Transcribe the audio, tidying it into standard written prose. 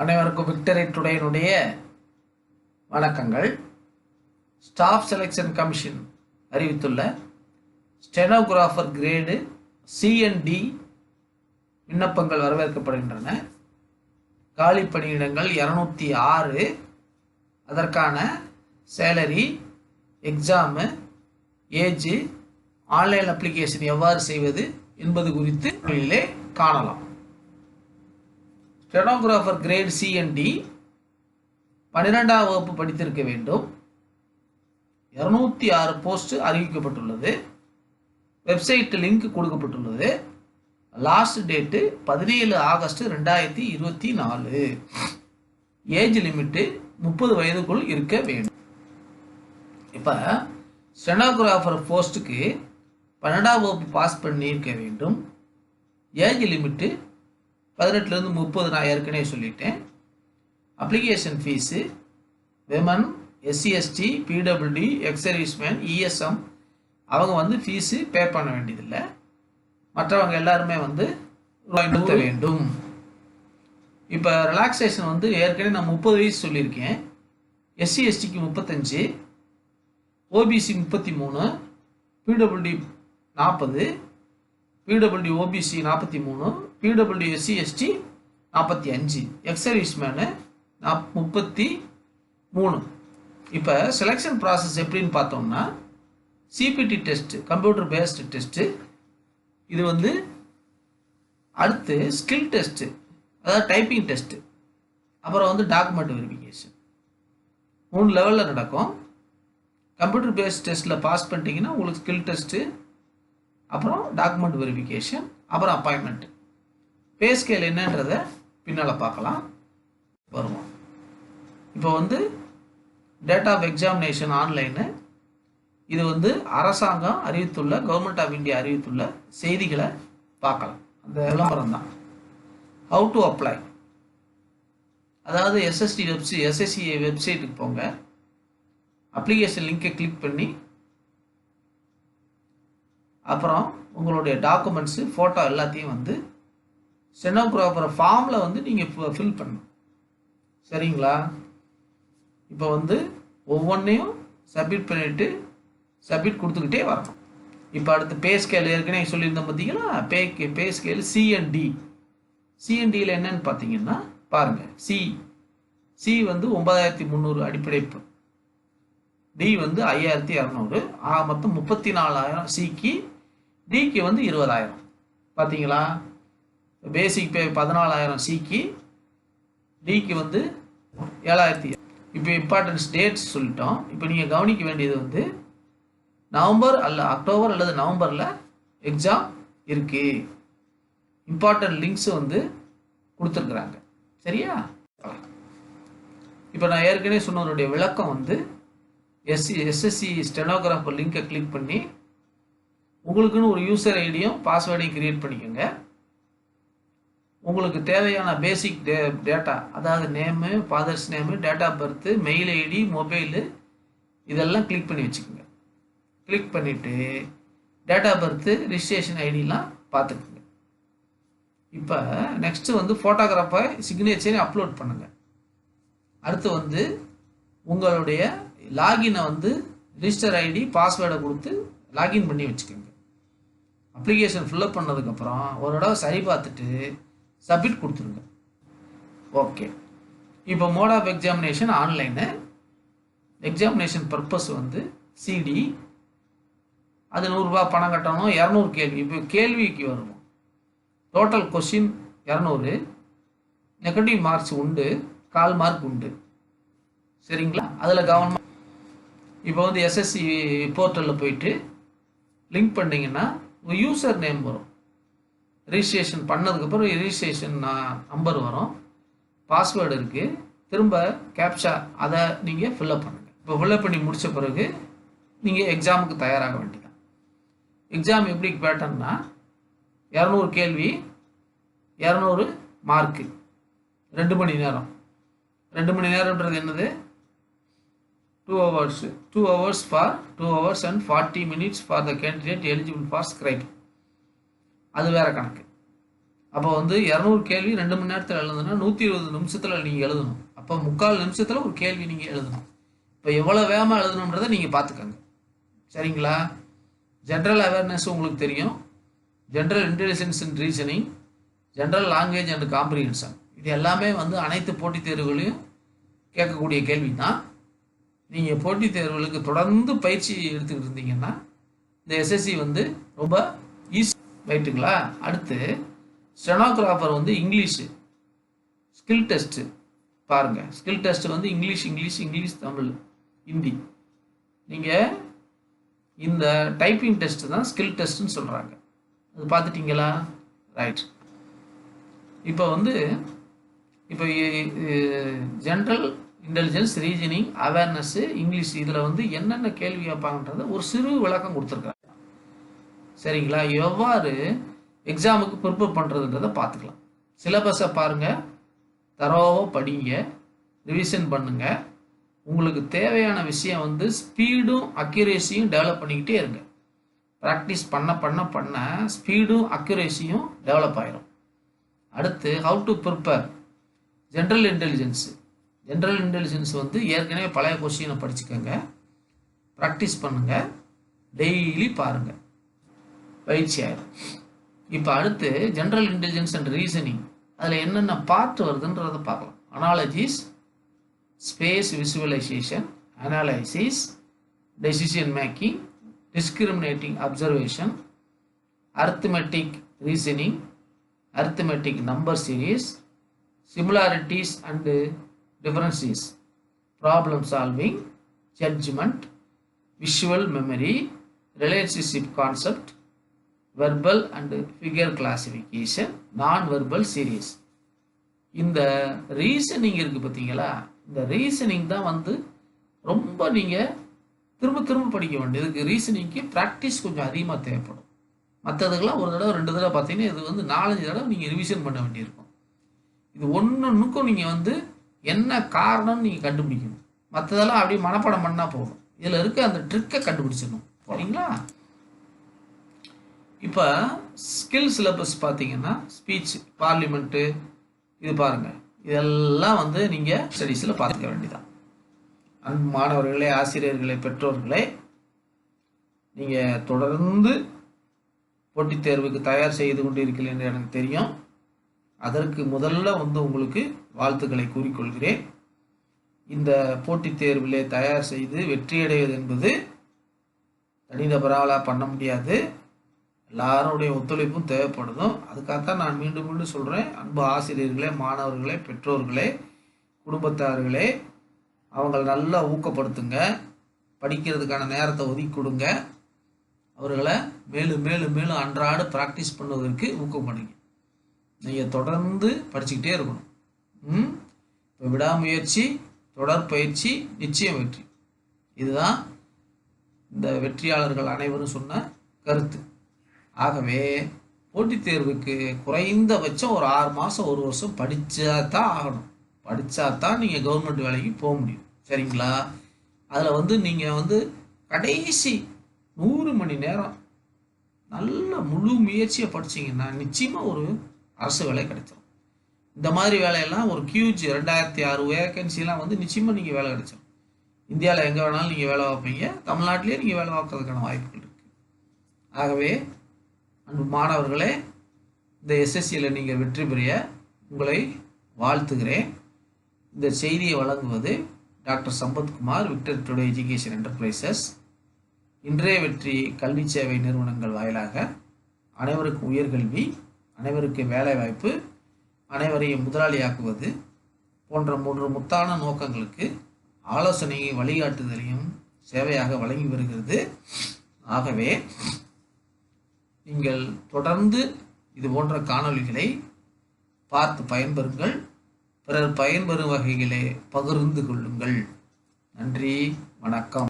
அனைவருக்கும் விக்டரி டுடேனுடைய வணக்கங்கள். Staff selection commission அறிவித்துள்ள ஸ்டெனோகிராஃபர் கிரேடு C&D விண்ணப்பங்கள் வரவேற்கப்படுகின்றன. காலி பணியிடங்கள் 206. அதற்கான salary, exam, age, online application எவ்வாறு செய்வது என்பது குறித்து காணலாம். ஸ்டெனோகிராஃபர் கிரேட் C&D 12ஆம் வகுப்பு படித்திருக்க வேண்டும். 206 போஸ்ட் அறிவிக்கப்பட்டுள்ளது. வெப்சைட் லிங்க் கொடுக்கப்பட்டுள்ளது. Last date 17 August 2024. Age limit 30 வயதுக்குள் இருக்க வேண்டும். இப்போ ஸ்டெனோகிராஃபர் போஸ்ட்டுக்கு 12ஆம் வகுப்பு பாஸ் பண்ணி இருக்க வேண்டும். ஏஜ் லிமிட்டு 18லேருந்து 30 நான் ஏற்கனவே சொல்லிட்டேன். Application fees women, SC/ST, PWD, X serviceman, ESM அவங்க ஃபீஸு பே பண்ண வேண்டியதில்லை. மற்றவங்க எல்லாருமே நிறுத்த வேண்டும். இப்போ ரிலாக்ஸேஷன் ஏற்கனவே நான் 30 வயசு சொல்லியிருக்கேன். SC/STக்கு 35, OBC 33, PWD 40, PWD OBC 43, PWD SC/ST 45, X serviceman 33. இப்போ செலெக்ஷன் ப்ராசஸ் எப்படின்னு பார்த்தோம்னா, CPT test, computer based test. இது அடுத்து ஸ்கில் டெஸ்ட்டு, அதாவது டைப்பிங் டெஸ்ட்டு. அப்புறம் டாக்குமெண்ட் வெரிஃபிகேஷன். 3 லெவலில் நடக்கும். கம்ப்யூட்டர் பேஸ்ட் டெஸ்ட்டில் பாஸ் பண்ணிட்டீங்கன்னா உங்களுக்கு ஸ்கில் டெஸ்ட்டு, அப்புறம் டாக்குமெண்ட் வெரிஃபிகேஷன், அப்புறம் அப்பாயின்மெண்ட். பே ஸ்கேல் என்னன்றதை பின்னால் பார்க்கலாம், வருவோம். இப்போ டேட் ஆஃப் எக்ஸாமினேஷன் ஆன்லைனு. இது அரசாங்கம் அறிவித்துள்ள, கவர்மெண்ட் ஆஃப் இந்தியா அறிவித்துள்ள செய்திகளை பார்க்கலாம். அந்த விளம்பரம் தான். ஹவு டு அப்ளை, அதாவது SSC வெப்சைட்டுக்கு போங்க. அப்ளிகேஷன் லிங்கை கிளிக் பண்ணி அப்புறம் உங்களுடைய டாக்குமெண்ட்ஸு, ஃபோட்டோ எல்லாத்தையும் ஸ்டெனோகிராஃபர் ஃபார்மில் நீங்கள் ஃபில் பண்ணணும். சரிங்களா? இப்போ ஒவ்வொன்றையும் சப்மிட் பண்ணிவிட்டு சப்மிட் கொடுத்துக்கிட்டே வரணும். இப்போ அடுத்து பே ஸ்கேல் ஏற்கனவே சொல்லியிருந்தோம் பார்த்தீங்களா? Pay scale C&D. C&Dயில் என்னன்னு பார்த்தீங்கன்னா பாருங்கள். சி 9300 அடிப்படை, D 5200, மொத்தம் 34000 சிக்கு. டிக்கு 20000. பார்த்தீங்களா? பேசிக் பே 14000 சிக்கு, டிக்கு 7000. இப்போ இம்பார்ட்டன்ஸ் டேட்ஸ் சொல்லிட்டோம். இப்போ நீங்கள் கவனிக்க வேண்டியது நவம்பர் அல்ல அக்டோபர் அல்லது நவம்பரில் எக்ஸாம் இருக்குது. இம்பார்ட்டன்ட் லிங்க்ஸ் கொடுத்துருக்குறாங்க. சரியா? இப்போ நான் ஏற்கனவே சொன்னவருடைய விளக்கம் SSC ஸ்டெனோகிராஃபர் லிங்கை கிளிக் பண்ணி உங்களுக்குன்னு ஒரு யூசர் ஐடியும் பாஸ்வேர்டையும் கிரியேட் பண்ணிக்கோங்க. உங்களுக்கு தேவையான பேசிக் டேட்டா, அதாவது name, father's name, date of birth, mail ID, mobile, இதெல்லாம் கிளிக் பண்ணி வச்சுக்கோங்க. கிளிக் பண்ணிவிட்டு டேட் ஆஃப் பர்த்து, ரிஜிஸ்ட்ரேஷன் ஐடிலாம் பார்த்துக்குங்க. இப்போ நெக்ஸ்ட்டு ஃபோட்டோகிராஃபை சிக்னேச்சரை அப்லோட் பண்ணுங்கள். அடுத்து உங்களுடைய லாகினை ரிஜிஸ்டர் ஐடி, பாஸ்வேர்டை கொடுத்து லாகின் பண்ணி வச்சுக்கோங்க. அப்ளிகேஷன் ஃபில்அப் பண்ணதுக்கப்புறம் ஒரு தடவை சரி பார்த்துட்டு சப்மிட் கொடுத்துருங்க. ஓகே. இப்போ mode of examination online. Examination purpose CD. அது 100 ரூபா பணம் கட்டணும். 200 கேள்வி. இப்போ கேள்விக்கு வருவோம். Total question 200. நெகட்டிவ் மார்க்ஸ் உண்டு, 1/4 மார்க் உண்டு. சரிங்களா? அதில் கவனமாக. இப்போ SSC போர்ட்டலில் போயிட்டு லிங்க் பண்ணிங்கன்னா உங்கள் யூசர் நேம் வரும். ரிஜிஸ்ட்ரேஷன் பண்ணதுக்கப்புறம் ரிஜிஸ்ட்ரேஷன் நம்பர் வரும். பாஸ்வேர்டு இருக்குது. திரும்ப கேப்சா, அதை நீங்கள் ஃபில்அப் பண்ணுங்கள். இப்போ ஃபில்அப் பண்ணி முடித்த பிறகு நீங்கள் எக்ஸாமுக்கு தயாராக வேண்டியதான். எக்ஸாம் எப்படி பேட்டர்னா 200 கேள்வி, 200 மார்க்கு, 2 மணி நேரம். 2 மணி நேரம்ன்றது என்னது? 2 hours. 2 hours for 2 hours and 40 minutes for the candidate eligible for scribe. அது வேற கணக்கு. அப்போ வந்து 200 கேள்வி 2 மணி நேரத்தில் எழுதுனா 120 நிமிஷத்தில் நீங்கள் எழுதணும். அப்போ 3/4 நிமிஷத்தில் ஒரு கேள்வி நீங்கள் எழுதணும். இப்போ எவ்வளோ வேகமாக எழுதணுன்றதை நீங்கள் பார்த்துக்கோங்க. சரிங்களா? ஜென்ரல் அவேர்னஸ் உங்களுக்கு தெரியும், general intelligence and reasoning, general language and comprehension, இது எல்லாமே வந்து அனைத்து போட்டித் தேர்வுகளையும் கேட்கக்கூடிய கேள்வி தான். நீங்கள் போட்டித் தேர்வுகளுக்கு தொடர்ந்து பயிற்சி எடுத்துக்கிட்டு இருந்தீங்கன்னா இந்த எஸ்எஸ்சி வந்து ரொம்ப ஈஸி. ரைட்டுங்களா? அடுத்து ஸ்டெனோகிராஃபர் வந்து இங்கிலீஷு ஸ்கில் டெஸ்ட்டு பாருங்கள். ஸ்கில் டெஸ்ட் வந்து இங்கிலீஷ் தமிழ் ஹிந்தி. நீங்கள் இந்த டைப்பிங் டெஸ்ட்டு தான் ஸ்கில் டெஸ்ட்டுன்னு சொல்கிறாங்க. அது பார்த்துட்டிங்களா? ரைட். இப்போ general intelligence, reasoning, awareness, English, இதில் வந்து என்னென்ன கேள்வி கேட்பாங்கன்றத ஒரு சிறு விளக்கம் கொடுத்துருக்காங்க. சரிங்களா? எவ்வாறு எக்ஸாமுக்கு ப்ரிப்பேர் பண்ணுறதுன்றதை பார்த்துக்கலாம். சிலபஸை பாருங்கள், தரோவாக படிங்க, ரிவிஷன் பண்ணுங்கள். உங்களுக்கு தேவையான விஷயம் வந்து ஸ்பீடும் அக்யூரேசியும் டெவலப் பண்ணிக்கிட்டே இருங்க. ப்ராக்டிஸ் பண்ண ஸ்பீடும் அக்யூரேசியும் டெவலப் ஆகிடும். அடுத்து how to prepare general intelligence வந்து ஏற்கனவே பழைய கொஸ்டினை படிச்சுக்கோங்க, ப்ராக்டிஸ் பண்ணுங்கள், டெய்லி பாருங்கள், பயிற்சி ஆயிடும். இப்போ அடுத்து ஜென்ரல் இன்டெலிஜென்ஸ் அண்ட் ரீசனிங், அதில் என்னென்ன பார்ட் வருதுன்றதை பார்க்கலாம். Analogies, space visualisation, analysis, decision making, discriminating observation, arithmetic reasoning, arithmetic number series, similarities and differences, problem solving, judgment, visual memory, relationship concept, verbal and figure classification, non-verbal series. இந்த reasoning இருக்குது பார்த்தீங்களா? இந்த reasoning தான் வந்து ரொம்ப நீங்கள் திரும்ப படிக்க வேண்டியது. இதுக்கு ரீசனிங்க்கு ப்ராக்டிஸ் கொஞ்சம் அதிகமாக தேவைப்படும். மற்றதுக்கெல்லாம் ஒரு தடவை 2 தடவை பார்த்தீங்கன்னா இது வந்து 4-5 தடவை நீங்கள் ரிவிஷன் பண்ண வேண்டியிருக்கும். இது ஒன்றுக்கும் நீங்கள் வந்து என்ன காரணம்னு நீங்கள் கண்டுபிடிக்கணும். மற்றதெல்லாம் அப்படியே மனப்பாடம் பண்ணால் போதும். இதில் இருக்க அந்த ட்ரிக்கை கண்டுபிடிச்சிடணும். சரிங்களா? இப்போ ஸ்கில் சிலபஸ் பார்த்தீங்கன்னா ஸ்பீச், பார்லிமெண்ட்டு, இது பாருங்கள், இதெல்லாம் வந்து நீங்கள் ஸ்டடீஸில் பார்த்துக்க வேண்டியதான். அன்பு மாணவர்களே, ஆசிரியர்களே, பெற்றோர்களே, நீங்கள் தொடர்ந்து போட்டித் தேர்வுக்கு தயார் செய்து கொண்டு இருக்கிறேன் என்று எனக்கு தெரியும். அதற்கு முதல்ல வந்து உங்களுக்கு வாழ்த்துக்களை கூறிக்கொள்கிறேன். இந்த போட்டித் தேர்விலே தயார் செய்து வெற்றியடைவது என்பது தனிநபரால் பண்ண முடியாது, எல்லாருடைய ஒத்துழைப்பும் தேவைப்படுதும். அதுக்காகத்தான் நான் மீண்டும் சொல்கிறேன், அன்பு ஆசிரியர்களே, மாணவர்களே, பெற்றோர்களே, குடும்பத்தார்களே, அவங்களை நல்லா ஊக்கப்படுத்துங்க, படிக்கிறதுக்கான நேரத்தை ஒதுக்கி கொடுங்க, அவர்களை மேலும் அன்றாட ப்ராக்டிஸ் பண்ணுவதற்கு ஊக்கப்படுங்க. நீங்கள் தொடர்ந்து படிச்சுக்கிட்டே இருக்கணும். இப்போ விடாமுயற்சி, தொடர் பயிற்சி, நிச்சயம் வெற்றி. இதுதான் இந்த வெற்றியாளர்கள் அனைவரும் சொன்ன கருத்து. ஆகவே போட்டித் தேர்வுக்கு குறைந்தபட்சம் ஒரு 6 மாதம் 1 வருஷம் படித்தா தான் ஆகணும். படித்தா தான் நீங்கள் கவர்மெண்ட் வேலைக்கு போக முடியும். சரிங்களா? அதில் வந்து நீங்கள் வந்து கடைசி 100 மணி நேரம் நல்ல முழு முயற்சியை படிச்சிங்கன்னா நிச்சயமாக ஒரு அரசு வேலை கிடைச்சிடும். இந்த மாதிரி வேலையெல்லாம் ஒரு QG 2006 வேகன்சிலாம் வந்து நிச்சயமாக நீங்கள் வேலை கிடைச்சிடும். இந்தியாவில் எங்கே வேணாலும் நீங்கள் வேலை பார்ப்பீங்க, தமிழ்நாட்டிலே நீங்கள் வேலை பார்க்கறதுக்கான வாய்ப்புகள் இருக்குது. ஆகவே அன்பு மாணவர்களே, இந்த SSCயில் நீங்கள் வெற்றி பெற உங்களை வாழ்த்துகிறேன். இந்த செய்தியை வழங்குவது doctor Sampathkumar, Victor today education enterprises. இன்றைய வெற்றி கல்வி சேவை நிறுவனங்கள் வாயிலாக அனைவருக்கும் உயர்கல்வி, அனைவருக்கு வேலை வாய்ப்பு, அனைவரையும் முதலாளியாக்குவது போன்ற 3 முத்தான நோக்கங்களுக்கு ஆலோசனையை வழிகாட்டுதலையும் சேவையாக வழங்கி வருகிறது. ஆகவே நீங்கள் தொடர்ந்து இது போன்ற காணொளிகளை பார்த்து பயன்பெறுங்கள், பிறர் பயன்பெறும் வகையிலே பகிர்ந்து கொள்ளுங்கள். நன்றி, வணக்கம்.